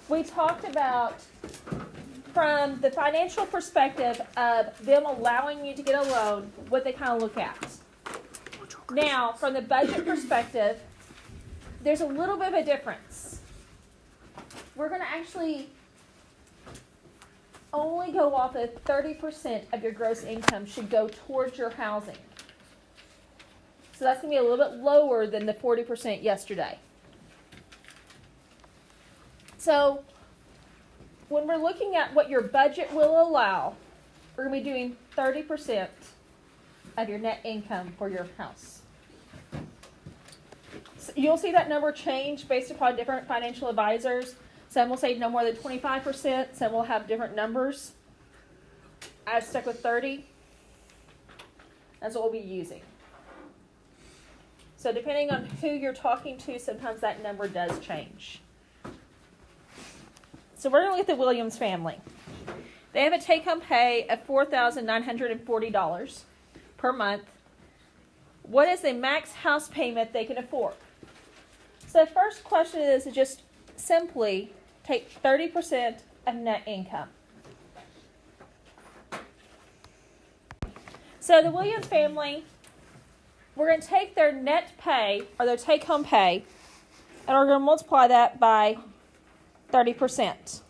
we talked about from the financial perspective of them allowing you to get a loan, what they kind of look at. Now, from the budget perspective, there's a little bit of a difference. We're going to actually only go off of 30% of your gross income should go towards your housing. So that's going to be a little bit lower than the 40% yesterday. So when we're looking at what your budget will allow, we're going to be doing 30% of your net income for your house. So you'll see that number change based upon different financial advisors. Some will say no more than 25%. Some will have different numbers. I've stuck with 30. That's what we'll be using. So depending on who you're talking to, sometimes that number does change. So we're going to look at the Williams family. They have a take-home pay of $4,940 per month. What is the max house payment they can afford? So the first question is to just simply take 30% of net income. So the Williams family, we're going to take their net pay, or their take-home pay, and we're going to multiply that by 30%.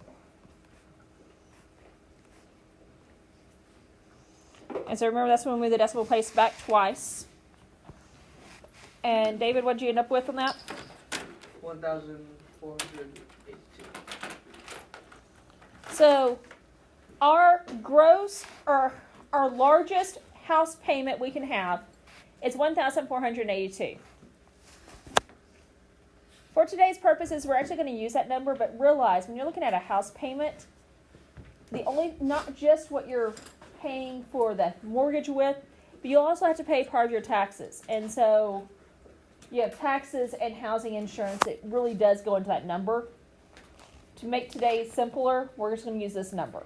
And so remember, that's when we move the decimal place back twice. And David, what did you end up with on that? 1,482. So our gross, or our largest house payment we can have is $1,482. For today's purposes, we're actually going to use that number, but realize when you're looking at a house payment, not just what you're paying for the mortgage with, but you also have to pay part of your taxes. And so you have taxes and housing insurance. It really does go into that number. To make today simpler, we're just going to use this number.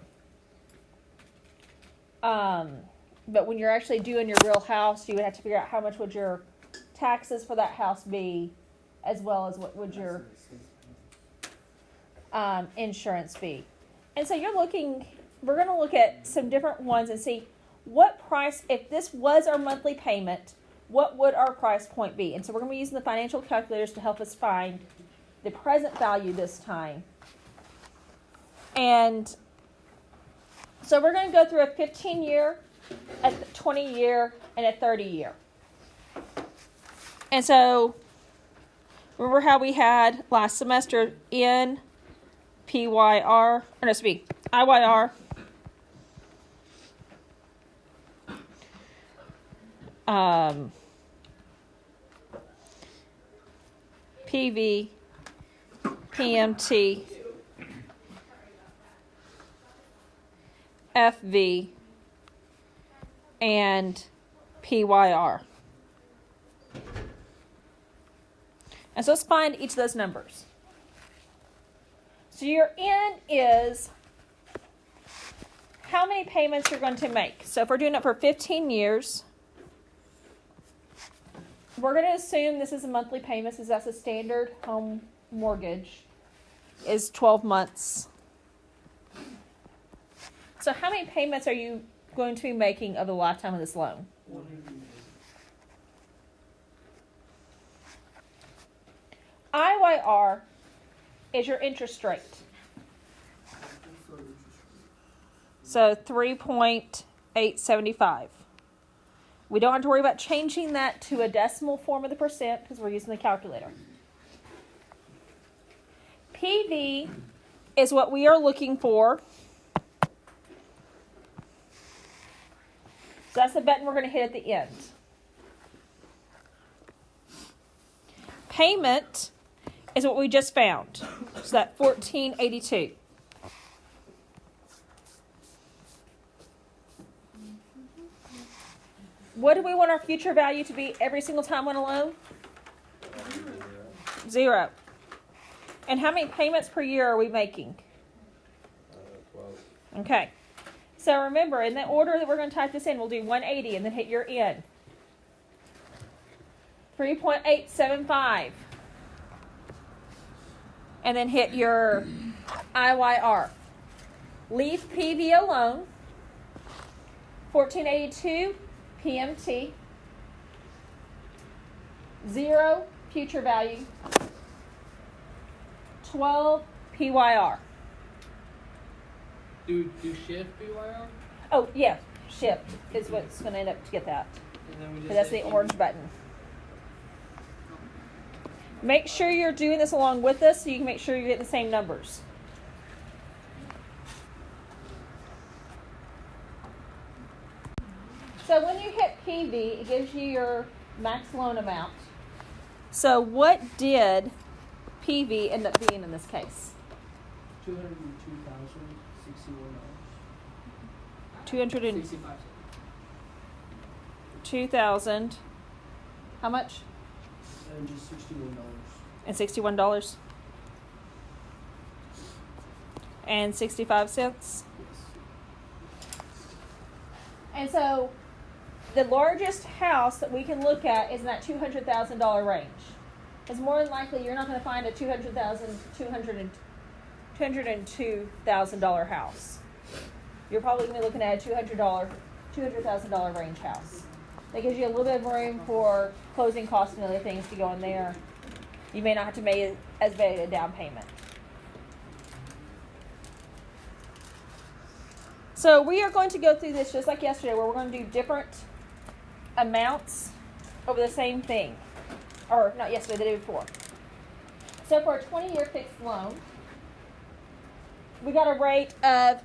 But when you're actually doing your real house, you would have to figure out how much would your taxes for that house be, as well as what would your insurance be. And so we're going to look at some different ones and see what price, if this was our monthly payment, what would our price point be? And so we're going to be using the financial calculators to help us find the present value this time. And so we're going to go through a 15-year, a 20-year, and a 30-year. And so remember how we had last semester IYR, PV, PMT, FV, and PYR. And so let's find each of those numbers. So your N is how many payments you're going to make. So if we're doing it for 15 years, we're going to assume this is a monthly payment, because that's a standard home mortgage, is 12 months. So how many payments are you going to be making over the lifetime of this loan? IYR is your interest rate. So 3.875. We don't have to worry about changing that to a decimal form of the percent because we're using the calculator. PV is what we are looking for. So that's the button we're going to hit at the end. Payment is what we just found. So that $1,482. What do we want our future value to be every single time on a loan? 0. And how many payments per year are we making? 12. Okay. So remember, in the order that we're going to type this in, we'll do 180 and then hit your N. 3.875. And then hit your IYR. Leave PV alone. 1482 PMT. 0 future value. 12 PYR. Do shift PYR? Oh, yeah. Shift is what's going to end up to get that. And then we just But that's say the orange button. Make sure you're doing this along with us so you can make sure you're getting the same numbers. So when you hit PV, it gives you your max loan amount. So what did PV end up being in this case? $202,061. 202,000. How much? And just $61. And $61. And 65 cents. And so the largest house that we can look at is in that $200,000 range. Because more than likely you're not going to find a $202,000 house. You're probably going to be looking at a $200,000 range house. That gives you a little bit of room for closing costs and other things to go in there. You may not have to make as big a down payment. So we are going to go through this just like yesterday, where we're going to do different amounts over the same thing. Or not yesterday, the day before. So for a 20-year fixed loan, we got a rate of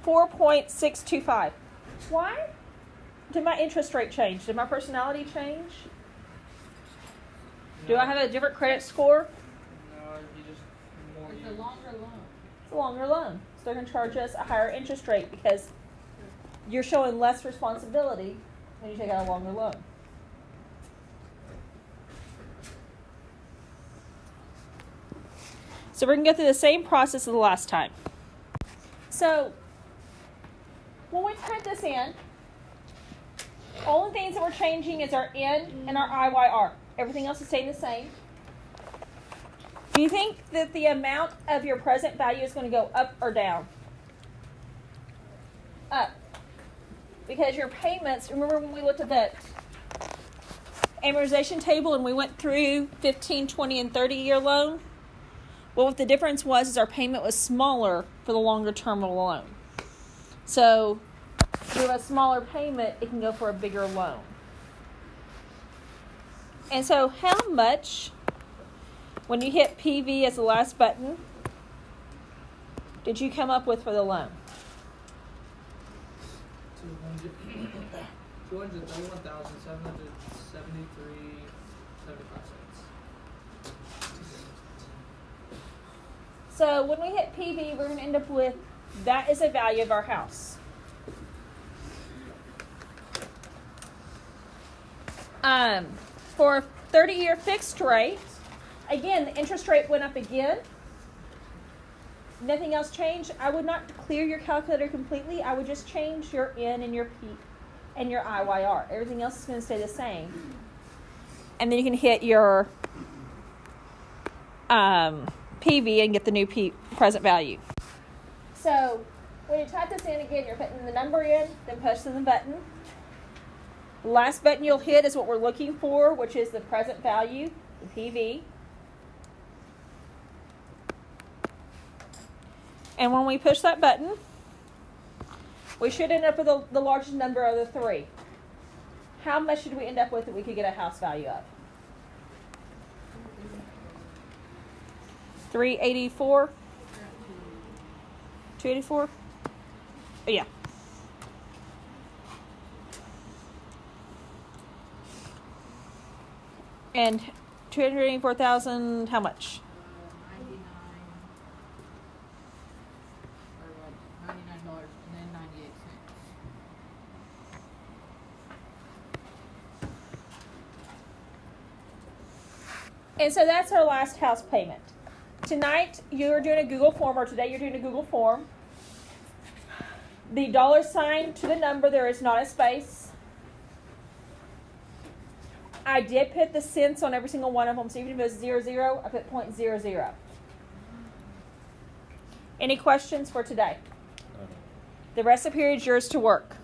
4.625. Why did my interest rate change? Did my personality change? Do I have a different credit score? No, you just more. It's a longer loan. It's a longer loan. So they're going to charge us a higher interest rate because you're showing less responsibility when you take out a longer loan. So we're going to go through the same process as the last time. So when we type this in, only things that we're changing is our N and our IYR. Everything else is staying the same. Do you think that the amount of your present value is going to go up or down? Up. Because your payments, remember when we looked at that amortization table and we went through 15, 20, and 30-year loan? Well, what the difference was is our payment was smaller for the longer term of the loan. So if you have a smaller payment, it can go for a bigger loan. And so how much, when you hit PV as the last button, did you come up with for the loan? 231,773.75 cents. So when we hit PV, we're going to end up with, that is the value of our house. For a 30-year fixed rate, again, the interest rate went up again. Nothing else changed. I would not clear your calculator completely. I would just change your N and your P and your IYR. Everything else is going to stay the same. And then you can hit your PV and get the new present value. So when you type this in again, you're putting the number in, then pushing the button. The last button you'll hit is what we're looking for, which is the present value, the PV. And when we push that button, we should end up with the largest number of the three. How much should we end up with that we could get a house value of? 384? 284? Oh, yeah. And 284,000, how much? 99 or like $99 and then 98 cents. And so that's our last house payment. Tonight you're doing a Google form, or today you're doing a Google form. The dollar sign to the number, there is not a space. I did put the cents on every single one of them, so even if it was 00, I put .00. Any questions for today? The rest of the period is yours to work.